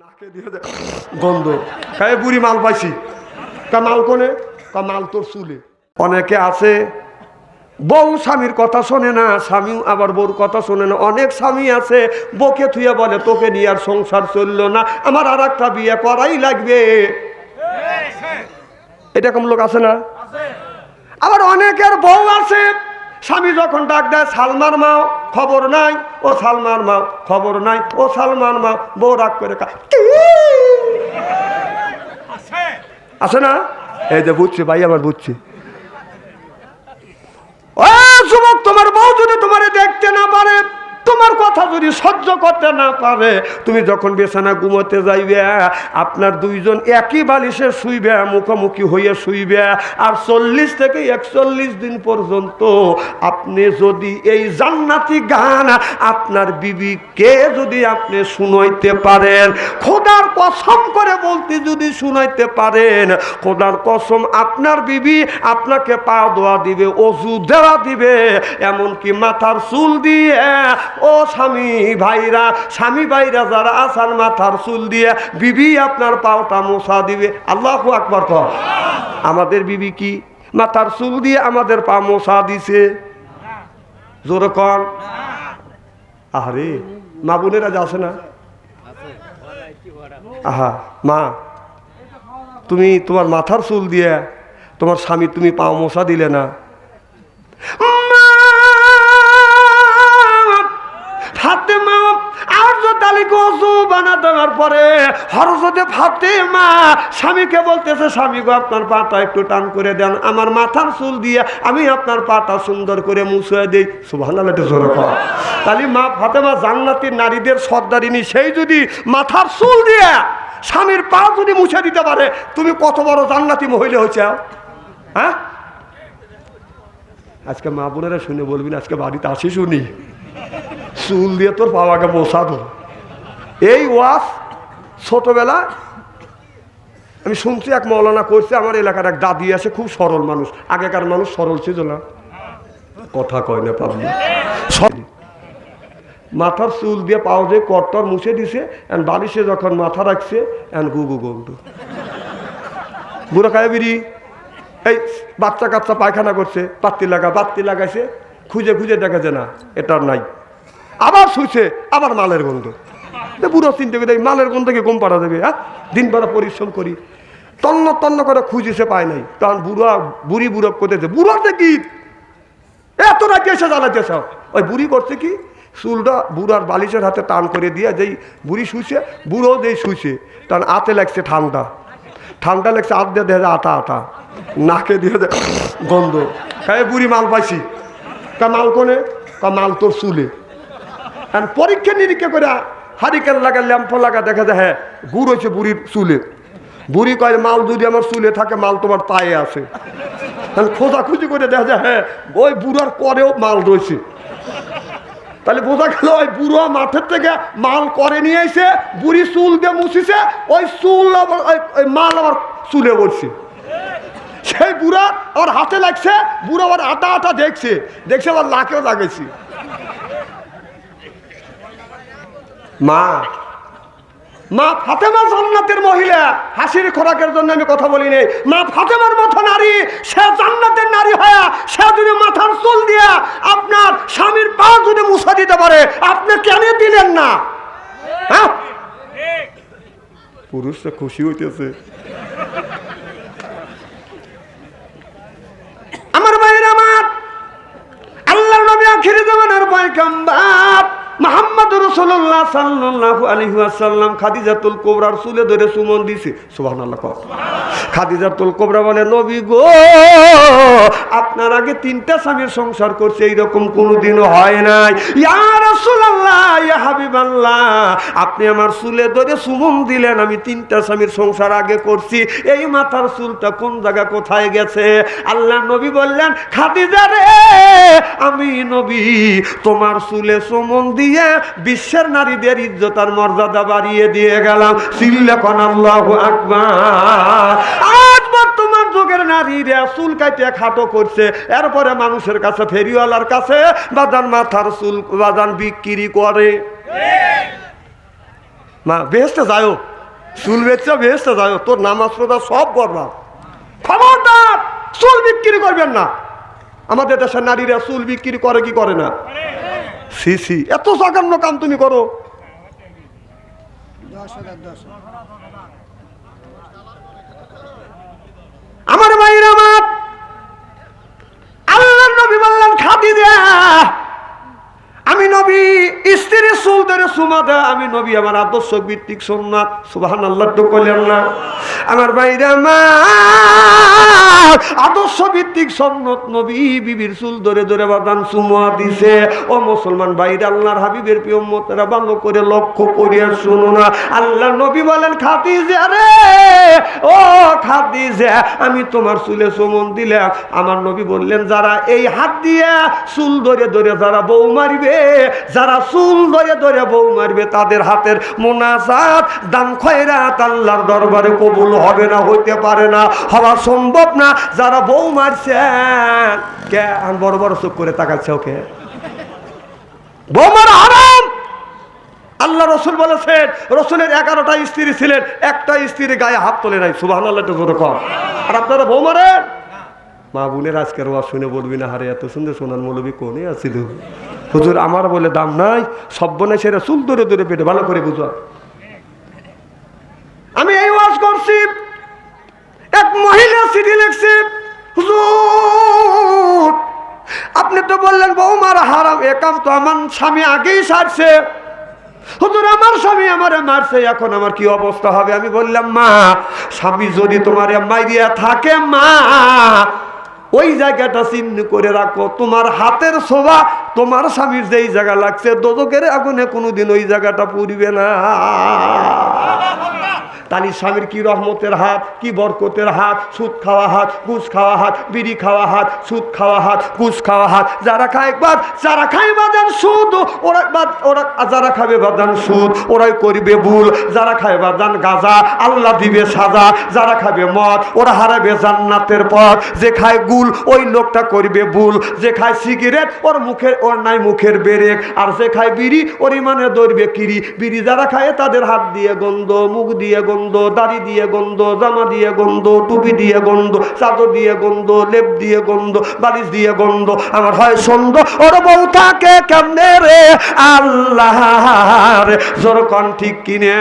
নাকে দিয়ে গন্ধ খায় বুড়ি মাল পাইছি তা মাল কোনে তা মাল তোর চুলে। অনেকে আছে বউ স্বামীর কথা শোনে না, স্বামীও আবার বউর কথা শোনে না। অনেক স্বামী আছে বউকে থুয়ে বলে তোকে নিয়ে আর সংসার চললো না, আমার আর একটা বিয়ে করাই লাগবে। এরকম লোক আছে না? আবার অনেকের বউ আছে স্বামী যখন ডাক দেয় সালমার মাও খবর নাই, ও সালমার মাও খবর নাই, ও সালমার মাও, বউ রাগ করে আছে না? এই যে বুঝছি ভাই, আমার বুঝছি। ও যুবক, তোমার বউ যদি তোমারে দেখতে না পারে, তোমার কথা যদি সহ্য করতে না পারে, তুমি যখন বিছানা ঘুমোতে যাইবে আপনার দুইজন একই বালিশে শুইবে, মুখোমুখি হইয়া শুইবে, আর 40 থেকে 41 দিন পর্যন্ত আপনি যদি এই জান্নাতি গান আপনার বিবিকে যদি আপনি শুনাইতে পারেন, খোদার কসম করে বলতে যদি শুনাইতে পারেন, খোদার কসম আপনার বিবি আপনাকে পা ধোয়া দিবে, ওযু দেওয়া দিবে, এমনকি মাথার চুল দিয়ে, ও স্বামী ভাইরা যারা আছেন মাথার চুল দিয়ে বিবি আপনার পাওটা মোছা দিবে। আল্লাহু আকবার কর। আমাদের বিবি কি মাথার চুল দিয়ে আমাদের পা মোছা দিছে? জোরে কর। আরে মা বোনেরা যাচ্ছে না? আহা মা, তুমি তোমার মাথার চুল দিয়ে তোমার স্বামী তুমি পা মোছা দিলে না। ফাতেমা হযরত আলীকে ওযু বানা দেওয়ার পরে হযরত ফাতেমা স্বামীকে বলতেছে, স্বামী গো আপনার পাটা একটু টান করে দেন, আমার মাথার চুল দিয়ে আমি আপনার পাটা সুন্দর করে মুছে দেই। সুবহানাল্লাহ, এটা জোরে কর। তাহলে মা ফাতেমা জান্নাতের নারীদের সর্দারিনী, সেই যদি মাথার চুল দিয়ে স্বামীর পা যদি মুছে দিতে পারে, তুমি কত বড় জান্নাতি মহিলা হয়েছে। হ্যাঁ, আজকে মা বোনেরা শুনে বলবেন আজকে বাড়িতে আসি শুনি চুল দিয়ে তোর বাবাকে মোছা দো। এই ওয়াজ ছোটবেলা আমি শুনছি, এক মৌলানা করছে, আমার এলাকার এক দাদি আছে, খুব সরল মানুষ। আগেকার মানুষ সরল ছিল না, কথা কয় না পাবলি। মাথার চুল দিয়ে পাও যে কট্টর মুছে দিছে, বালিশে যখন মাথা রাখছে গুগু গন্ধ। বুড়া খায় বিড়ি। এই বাচ্চা কাচ্চা পায়খানা করছে, বাতি লাগাইছে, খুঁজে দেখা যায় না, এটার নাই, আবার শুইছে, আবার মালের গন্ধ। বুড়ো চিন্তা করে মালের গন্ধকে কম পাড়া দেবে। হ্যাঁ, দিন বেলা পরিশ্রম করি, তন্ন করে খুঁজেছে পায় নাই, তখন বুড়ি করতেছে, বুড়োতে কি এত রাখি এসে জ্বালাইতেছ। ওই বুড়ি করছে কি, চুলটা বুড়ার বালিশের হাতে টান করে দিয়ে যেই বুড়ি শুইছে, বুড়ো যেই শুইছে, তখন হাতে লাগছে ঠান্ডা লাগছে, হাত দিয়ে দেখা যায় আটা, নাকে দিয়ে গন্ধ খায় বুড়ি মাল পাইছি তা মাল কোনে তা মাল তোর চুলে। পরীক্ষা নিরীক্ষা করে হারিকেন লাগা ল্যাম্প লাগা দেখা যায় হ্যাঁ গুড় হয়েছে বুড়ির চুলে। বুড়ি কয় মাল যদি আমার চুলে থাকে, মাল তোমার পায়ে আছে। খোঁজাখুঁজি করে দেখা যায় হ্যাঁ ওই বুড়ার করেও মাল রয়েছে। তাহলে বোঝা গেল ওই বুড়ো মাঠের থেকে মাল করে নিয়ে এসে বুড়ি চুল দিয়ে মুছিছে, ওই চুল আবার ওই মাল আবার চুলে পড়ছে। সেই বুড়া ওর হাতে লাগছে, বুড়ো আবার আটা দেখছে আবার লাকেও লাগাইছি। মা ফাতেমা জান্নাতের মহিলা। হাসির খোরাকের জন্য আমি কথা বলি নাই। মা ফাতেমার মতো নারী, সে জান্নাতের নারী হয়ে সে যদি মাথার চুল দিয়া আপনার স্বামীর পা যদি মুছা দিতে পারে, আপনি কেন দিলেন না? হ্যাঁ, পুরুষরা খুশি হইতেছে। আমার ভাইয়ের, আমার আল্লাহর নবী আখিরি জামানার পয়গম্বর মুহাম্মদ রাসূলুল্লাহ সাল্লাল্লাহু আলাইহি ওয়াসাল্লাম খাদিজাতুল কুবরার চুলে ধরে চুমন দিছে। সুবহানাল্লাহ। খাদিজাতুল কুবরা বলে, নবী গো, আপনার আগে 3টা স্বামীর সংসার করছে, এইরকম কোনোদিনও হয় নাই। ইয়া রাসূলুল্লাহ, ইয়া হাবিবাল্লাহ, আপনি আমার চুলে ধরে চুমন দিলেন, আমি 3টা স্বামীর সংসার আগে করছি, এই মাথার চুলটা কোন জায়গা কোথায় গেছে? আল্লাহ নবী বললেন, খাদিজা রে, আমি নবী তোমার চুলে চুমন দিয়ে বিশ্বের নারীদের ইজ্জত আর মর্যাদা বাড়িয়ে দিয়ে গেলাম। সিল্লাকুন আল্লাহু আকবার। আজ বর্তমান যুগের নারীরা চুল কাটিয়ে খাটো করছে, এরপরে মানুষের কাছে, ফেরিওয়ালার কাছে বাজান মাথার চুল বাজান বিক্রি করে। মা বেহেশতে যাও, চুল বেচা বেচতে যাও, তোর নামাজ রোজা সব বরবাদ। খবরদার চুল বিক্রি করবেন না। আমাদের দেশের নারীরা চুল বিক্রি করে কি করে না? সি সি, এত জঘন্য কাম তুমি করো। আমার ভাইরা আমার, আল্লাহর নবী বললেন খাদিজা, আমি নবী স্ত্রীর চুল ধরে চুমা দেয়, আমি নবী আমার আদর্শ ভিত্তিক সুন্নাত। সুবহানাল্লাহ তো কইলেন না? আমার ভাইরা আমার, আদর্শ ভিত্তিক সুন্নাত নবী বিবির চুল ধরে ধরে বাদান চুমা দিছে। ও মুসলমান ভাইরা, আল্লাহর হাবিবের প্রিয় উম্মতেরা ভালো করে লক্ষ্য করিয়া শুনো না। আল্লাহর নবী বলেন খাদিজা রে, ও খাদিজা, আমি তোমার চুলে চুমন দিলাম। আমার নবী বললেন, যারা এই হাত দিয়ে চুল ধরে ধরে যারা বউ মারিবে, যারা চুল ধরে ধরে বউ মারবে, তাদের হাতের মুনাজাত দান খয়রাত আল্লাহর দরবারে কবুল হবে না, হইতে পারে না, হওয়া সম্ভব না। যারা বউ মারছে, কে বড় বড় চোখ করে তাকাচ্ছে, ওকে বউ মারা হারাম। আল্লাহ রসুল বলেছেন, রসুলের 11টা স্ত্রী ছিলেন, একটা স্ত্রীর গায়ে হাত তোলে নাই। সুবহানাল্লাহ তো জোরে কর। আর আপনারা বউ মারেন? মা বোনের আজকের ওয়াজ শুনে বলবি না, হারে এত সুন্দর সোনার মৌলবী কোনে আছিল হুজুর, আমার বলে দাম নাই, সব্বনে সেরা চুল ধরে ধরে পেটে, ভালো করে বুঝো। আমি এই ওয়াজ করছি, এক মহিলা চিঠি লিখছে, হুজুর আপনি তো বললেন বউ মারা হারাম, এ কাম তো আমার স্বামী আগেই সারছে। হুজুর আমার স্বামী আমারে মারছে, এখন আমার কি অবস্থা হবে? আমি বললাম, মা, স্বামী যদি তোমারে মাইরিয়া থাকে, মা ওই জায়গাটা চিহ্ন করে রাখো। তোমার হাতের শোভা তোমার স্বামীর যেই জায়গা লাগছে, দোজখের আগুনে কোনোদিন ওই জায়গাটা পুড়িবে না। তালি স্বামীর কি রহমতের হাত, কি বরকতের হাত। সুদ খাওয়া হাত, ঘুষ খাওয়া হাত, বিড়ি খাওয়া হাত, সুদ খাওয়া হাত, ঘুষ খাওয়া হাত। যারা খায় বাদ, যারা খায় বাদান সুদ, ওরা বাদ, ওরা যারা খাবে বাদান সুদ, ওরাই করবে ভুল। যারা খায় বাদান গাঁজা, আল্লাহ দিবে সাজা। যারা খাবে মদ, ওরা হারাবে জান্নাতের পথ। যে খায় গুল, ওই লোকটা করবে ভুল। যে খায় সিগারেট, ওর মুখের ওর নাই মুখের বেরেক। আর যে খায় বিড়ি, ওর ইমানে ধরবে কিরি। বিড়ি যারা খায় তাদের হাত দিয়ে গন্ধ, মুখ দিয়ে গন্ধ, দাড়ি দিয়ে গন্ধ, জামা দিয়ে গন্ধ, টুপি দিয়ে গন্ধ, চাদর দিয়ে গন্ধ, লেপ দিয়ে গন্ধ, বালিশ দিয়ে গন্ধ। আমার হয় সন্দেহ, ওর বউ থাকে কেমনে রে আল্লাহর জোর কোন ঠিক কিনা?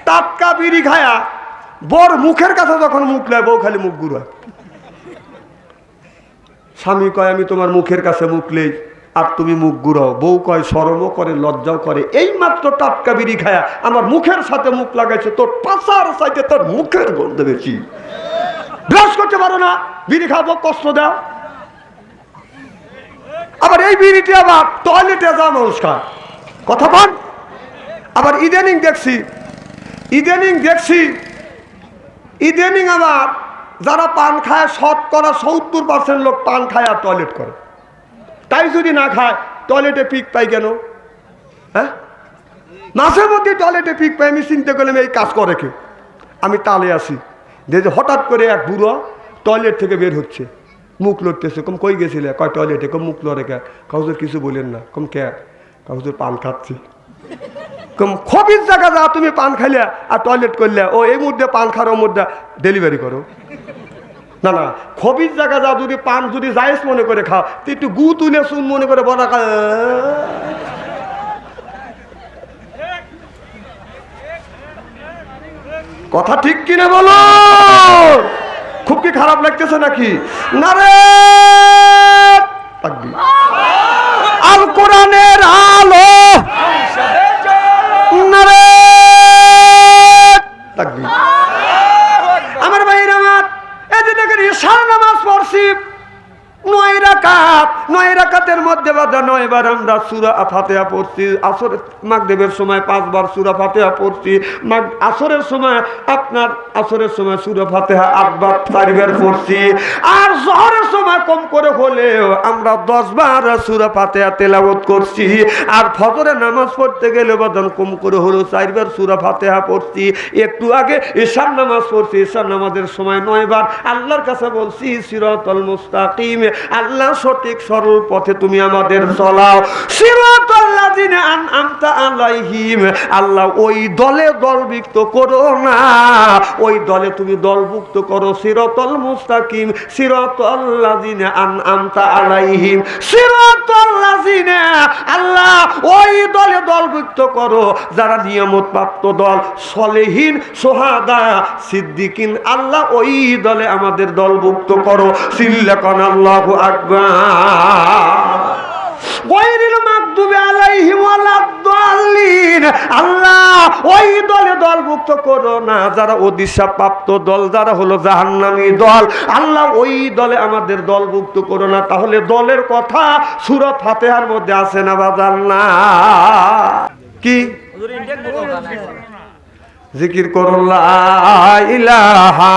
টাটকা বিড়ি খায়া বর মুখের কাছে যখন মুখ নেয়, বউ খালি মুখ ঘুরায়। স্বামী কয়, আমি তোমার মুখের কাছে মুখ নেই, আর তুমি মুখ ঘুরাও। বউ কয়, শরমও করে, লজ্জাও করে। এই মাত্র টাটকা বিড়ি খায়া আমার মুখের সাথে মুখ লাগাইছে, তোর পাশার সাইডে তোর মুখের গন্ধ বেশি। ব্রাশ করতে পারো না, বিড়ি খাবো, কষ্ট দাও। আবার এই বিড়িটি আবার টয়লেটে যাওয়া মানুষ খায়, কথা বল। আবার ইদানিং দেখছি আবার যারা পান খায়, শতকরা 70% লোক পান খায় আর টয়লেট করে। তাই যদি না খায়, টয়লেটে পিক পাই কেন? হ্যাঁ, মাঝে মধ্যে টয়লেটে পিক পাই। আমি চিন্তা করলাম এই কাজ করে কেউ। আমি তালে আসি, যে হঠাৎ করে এক বুড়ো টয়লেট থেকে বের হচ্ছে, মুখ লড়তেছে। কম কই গেছিলে? কয় টয়লেটে। কম মুখ লড়ে কে? কাউজুর কিছু বলেন না। কম কে? কাউজুর পান খাচ্ছি। কম খবির জায়গা যা, তুমি পান খাইলে আর টয়লেট করলে, ও এই মুহূর্তে পান খাওয়ার মধ্যে ডেলিভারি করো। না না, খবির জায়গা যা, যদি পান যদি জায়েজ মনে করে খাও, তো একটু গু তুলে চুন মনে করে বড় কথা ঠিক কিনা বলো? খুব কি খারাপ লাগতেছে নাকি? না রে, আল কোরআনের আলো, না রে তাকবীর। আমার ভাইয়ের আমার, এই যে দেখেন ঈশার নামাজ পড়ছি 9 রাকাত, 9 রাকাতের মধ্যে বাধা 9 বার আমরা সূরা ফাতিহা পড়ছি। আসর মাগরিবের সময় 5 বার সূরা ফাতিহা পড়ছি। আসরের সময় সূরা ফাতিহা 8 বার 4 বার পড়ছি। আর জোহরের সময় কম করে হলেও আমরা 10 বার সূরা ফাতিহা তেলাওয়াত করছি। আর ফজরের নামাজ পড়তে গেলে বাদান কম করে হলেও 4 বার সূরা ফাতিহা পড়ছি। একটু আগে ঈশার নামাজ পড়ছি, ঈশার নামাজের সময় 9 বার আল্লাহর কাছে বলছি সিরাতাল মুস্তাকিম, আল্লাহ সঠিক সরল পথে তুমি আমাদের চলাও। সিরাতাল্লাযিনা আনআমতা আলাইহিম, আল্লাহ ওই দলে দলভুক্ত করো না, ওই দলে তুমি দলভুক্ত করো সিরাতাল মুস্তাকিম, সিরাতাল্লাযিনা আনআমতা আলাইহিম, সিরাতাল্লাযিনা, আল্লাহ ওই দলে দলভুক্ত করো যারা নিয়ামত প্রাপ্ত দল, সলেহীন, সোহাদা, সিদ্দিকিন, আল্লাহ ওই দলে আমাদের দলভুক্ত করো। সিল্লাকান আল্লাহু আকবার। গায়রিল মাগদুবি আলাইহিম ওয়ালাদ-দাল্লিন, আল্লাহ ওই দলে দলভুক্ত করো না যারা অভিশাপপ্রাপ্ত দল, যারা হলো জাহান্নামী দল, আল্লাহ ওই দলে আমাদের দলভুক্ত করো না। তাহলে দলের কথা সূরা ফাতিহার মধ্যে আছে না বাজার না? কি জিকির করুন লা ইলাহা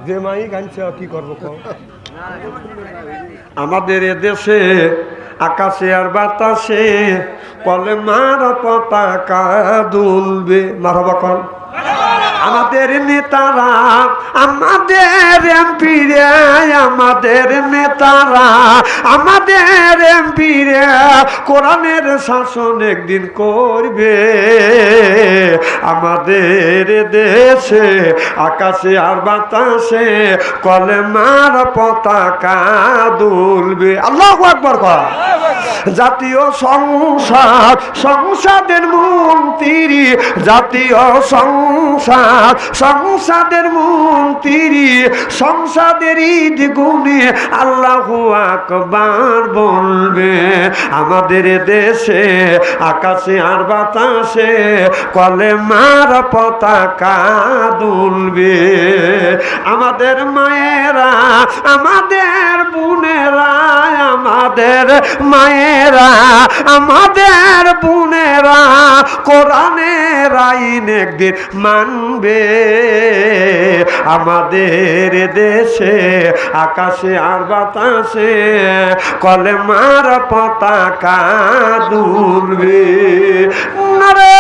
যে মাই গানছে কি করবো? আমাদের দেশে আকাশে আর বাতাসে কলেমার পতাকা দুলবে। মারহাবা কোন আমাদের নেতারা, আমাদের এমপিরা, আমাদের নেতারা, আমাদের এমপিরা কোরআনের শাসন একদিন করবে। আমাদের দেশে আকাশে আর বাতাসে কলেমার পতাকা দুলবে। আল্লাহু আকবার। জাতীয় সংসদ, সংসদের মন্ত্রী, জাতীয় সংসদ, সংসদের মন্ত্রী, সংসদের ঈদ গুনে আল্লাহু আকবার বলবে। আমাদের দেশে আকাশে আর বাতাসে কলেমার পতাকা দুলবে। আমাদের মায়েরা, আমাদের বোনেরা, আমাদের মায়েরা, আমাদের বোনেরা কোরআনের আইন একদিন মানবে। আমাদের দেশে আকাশে আর বাতাসে কলেমার পতাকা দুলবে। নারে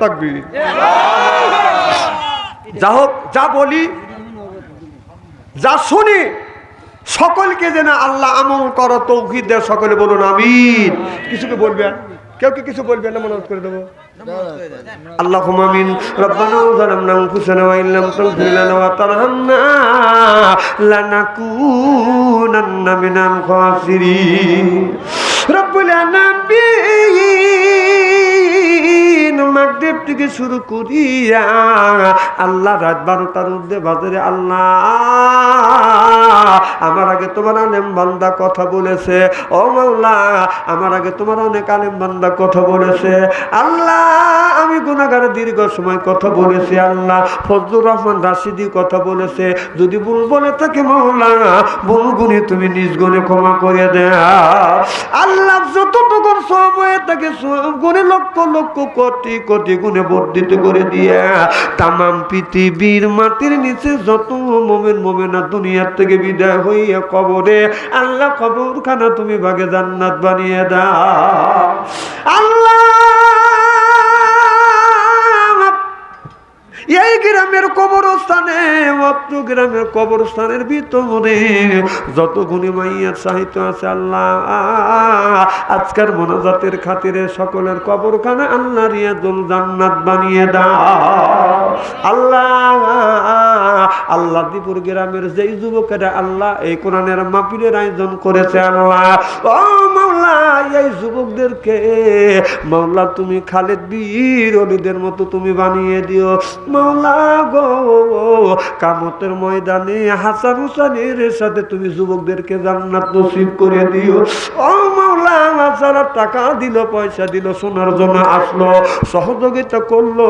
তাকবীর। যা হোক, যা বলি, যা শুনি, সকলকে যেন আল্লাহ আমল করো তৌফিক দেয়। সকলে বলুন আমিন। কিছুকে বলবেন? কেউ কি কিছু বলবেন না? মনে করে দেবো। আল্লাহুম্মা আমিন। রব্বানা যালামনা আনফুসানা ওয়া ইল্লাম তাগফির লানা ওয়া তারহামনা লানাকুনান্না মিনাল খাসিরিন। রব্বুল আলামিন মাগরিব থেকে শুরু করিয়া আল্লাহ রাত 12টার মধ্যে বাজারে আল্লাহ আমার আগে তোমার আলেম বান্দা কথা বলেছে। ও মাওলা, আমার আগে তোমার অনেক আলেম বান্দা কথা বলেছে। আল্লাহ আমি গুনাহগার দীর্ঘ সময় কথা বলেছি। আল্লাহ ফজলুর রহমান রাশিদি কথা বলেছে। যদি ভুল বলে থাকে মাওলা, ভুল গুণে তুমি নিজ গুণে ক্ষমা করে দাও। আল্লাহ যতটুকু সব হয়ে থাকে সব গুণে লক্ষ লক্ষ কোটি কোটি গুণে বর্ধিত করে দিয়া তামাম পৃথিবীর মাটির নিচে যত মুমিন মুমিনা দুনিয়ার থেকে বিদায় হইয়া কবরে, আল্লাহ কবরখানা তুমি ভাগে জান্নাত বানিয়ে দাও। আল্লাহ এই গ্রামের কবরস্থানে, অত্র গ্রামের কবরস্থানের ভিতরে যত গুণী মাইয়ার সাহিত্য আছে আল্লাহ আজকের মোনাজাতের খাতিরে সকলের কবরখানা আল্লাহ রিয়াজুল জান্নাত বানিয়ে দাও। আল্লাহ আল্লাহ দীপুর গ্রামের যেই যুবকেরা আল্লাহ এই কোরআনের মাহফিলের আয়োজন করেছে আল্লাহ, ও মাওলা এই যুবকদেরকে মাওলা তুমি খালেদ বীর ওলিদের মতো তুমি বানিয়ে দিও মাওলা গো। কিয়ামতের ময়দানে হাসান হুসাইনের সাথে তুমি যুবকদেরকে জান্নাত নসিব করে দিও। ও মাওলা যারা টাকা দিল, পয়সা দিল, শোনার জন্য আসলো, সহযোগিতা করলো,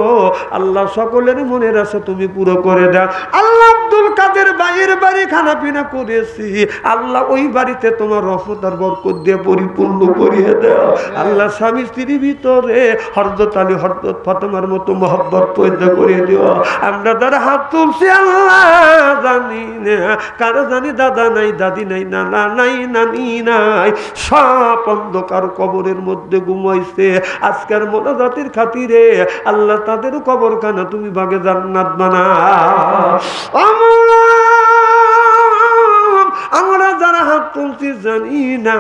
আল্লাহ সকলের মনের আশা তুমি পুরো করে দাও। আল্লাহ আব্দুল কাদের ভাইয়ের বাড়ি খানা পিনা করেছি আল্লাহ, ওই বাড়িতে তোমার রহমত আর বরকত দিয়ে পরিপূর্ণ করিয়ে দাও। আল্লাহ স্বামী স্ত্রীর ভিতরে হযরত আলী হযরত ফাতেমার মতো মহব্বত পয়দা করিয়ে দিও। আমরা যারা হাত তুলছি আল্লাহ জানি না কারো জানি দাদা নাই, দাদি নাই, নানা নাই, নানি নাই, সব অন্ধকার কবরের মধ্যে ঘুমাইছে। আজকের মোনাজাতের খাতিরে আল্লাহ তাদের কবরখানা তুমি বাগে জান্নাত বানাও। আমরা যারা হাত তুলছি জানি না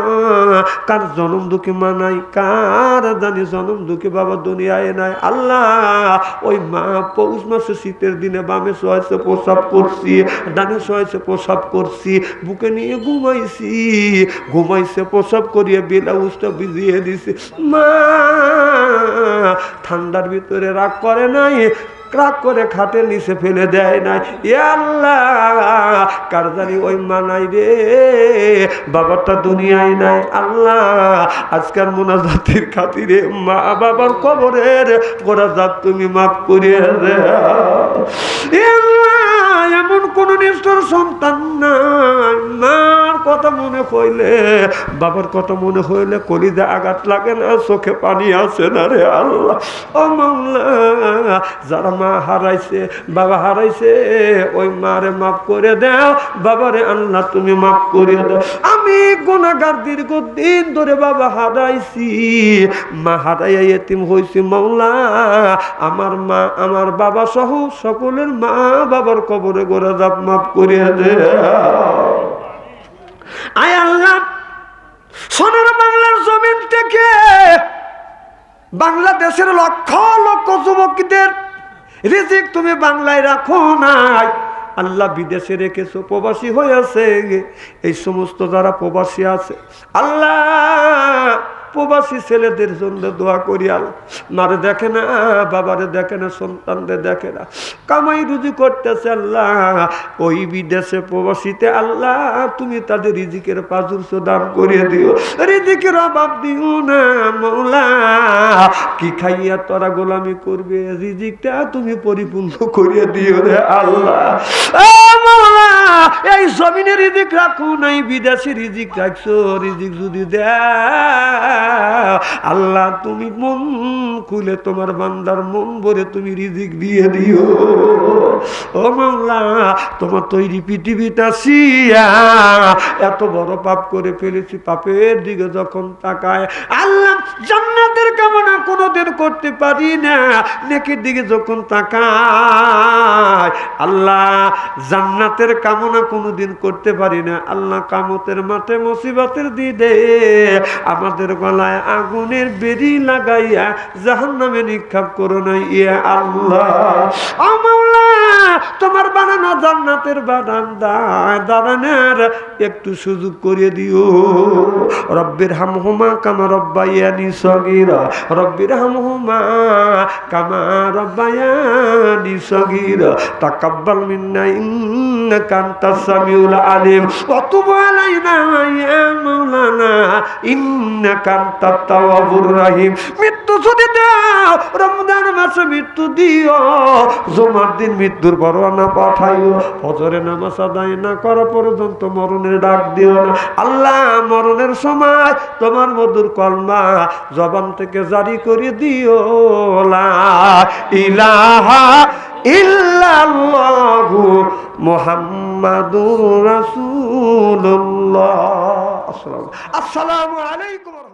কার জনম দুঃখে মানাই, কার জানি জনম দুঃখে বাবা দুনিয়ায় নাই। আল্লাহ ওই মা পৌষ মাসে শীতের দিনে বামে শোয়াইছে প্রসাব করছি, ডানে শোয়াইছে প্রসাব করছি, বুকে নিয়ে ঘুমাইছে প্রসাব করিয়ে ব্লাউজটা ভিজিয়ে দিছে। মা ঠান্ডার ভিতরে রাগ করে নাই, রাগ করে খাটের নিচে ফেলে দেয় নাই। আল্লাহ কার জানি ওই মানাই রে বাবাটা দুনিয়ায় নাই। আল্লাহ আজকাল মোনাজাতের খাতিরে মা বাবার কবরের গোরাজাত তুমি মাফ করিয়ে দাও। এমন কোন নিষ্ঠুর সন্তান নাই মার কথা মনে হইলে, বাবার কথা মনে হইলে কলিজা আঘাত লাগে না, চোখে পানি আসে না রে আল্লাহ। ও মাওলা যারা মা হারাইছে, বাবা হারাইছে, ওই মারে মাফ করে দাও, বাবারে আল্লাহ তুমি মাফ করে দাও। আমি গুনাহগার দীর্ঘদিন ধরে বাবা হারাইছি, মা হারাইয়া এতিম হইছি। মাওলা আমার মা আমার বাবা সহ সকলের মা বাবার কবরে গোরাজাত মাফ করে দাও। আয় আল্লাহ সোনার বাংলার জমিন থেকে বাংলাদেশের লক্ষ লক্ষ যুবকদের রিজিক তুমি বাংলায় রাখো নাই আল্লাহ, বিদেশে রেখেছো, প্রবাসী হয়েছে। এই সমস্ত যারা প্রবাসী আছে আল্লাহ প্রবাসী ছেলেদের জন্য দোয়া করি। আল্লাহ মারে দেখে না, বাবারে দেখে না, সন্তানদের দেখে না, কামাই রুজি করতেছে আল্লাহ ওই বিদেশে প্রবাসীতে আল্লাহ তুমি তাদের রিজিকের পাজুর্য দান করে দিও, রিজিকের অভাব দিও না মওলা। কি খাইয়া তোরা গোলামি করবে, রিজিকটা তুমি পরিপূর্ণ করে দিও রে আল্লাহ। মওলা এই জমিনে রিজিক রাখো নাই, বিদেশে রিজিক রাখছো, রিজিক যদি দেয় আল্লাহ তুমি মন খুলে তোমার বান্দার মন ভরে তুমি রিজিক দিয়ে দিও। ও মাওলা তোমার তৈরি পৃথিবীটা সিয়া এত বড় পাপ করে ফেলেছি, পাপের দিকে যখন তাকায় আল্লাহ জান্নাতের কামনা কোনোদিন করতে পারি না, নেকির দিকে যখন তাকায় আল্লাহ জান্নাতের কামনা কোনোদিন করতে পারি না। আল্লাহ কিয়ামতের মাঠে মুসিবতের দিনে আমাদের গলায় আগুনের বেড়ি লাগাইয়া জাহান্নামে নিক্ষেপ করো না ইয়া আল্লাহ। ও মাওলা তোমার বানানো জান্নাতের বারান্দায় দাঁড়ানোর একটু সুযোগ করে দিও। রব্বির হামহুমা কামা রব্বায়ানি সগীরা, রব্বির হামহুমা কামা রব্বায়ানি সগীরা, তাকাব্বাল মিন্না ইন্নাকা আনতাস সামিউল আলিম ওয়া তুব আলাইনা ইয়া মাওলানা ইন্নাকা আনতাত তাওয়াবুর রহিম। মৃত্যু যদি দাও রমজান মাসে মৃত্যু দিও, জুমার দিন মৃত্যুর পরোয়ানা পাঠাইও, ফজরের নামাজ আদায় না করা পর্যন্ত মরণের ডাক দিও না আল্লাহ। মরণের সময় তোমার মধুর কলমা জবান থেকে জারি করে দিও, লা ইলাহা ইল্লাল্লাহু মুহাম্মাদুর রাসূলুল্লাহ। আসসালামু আলাইকুম।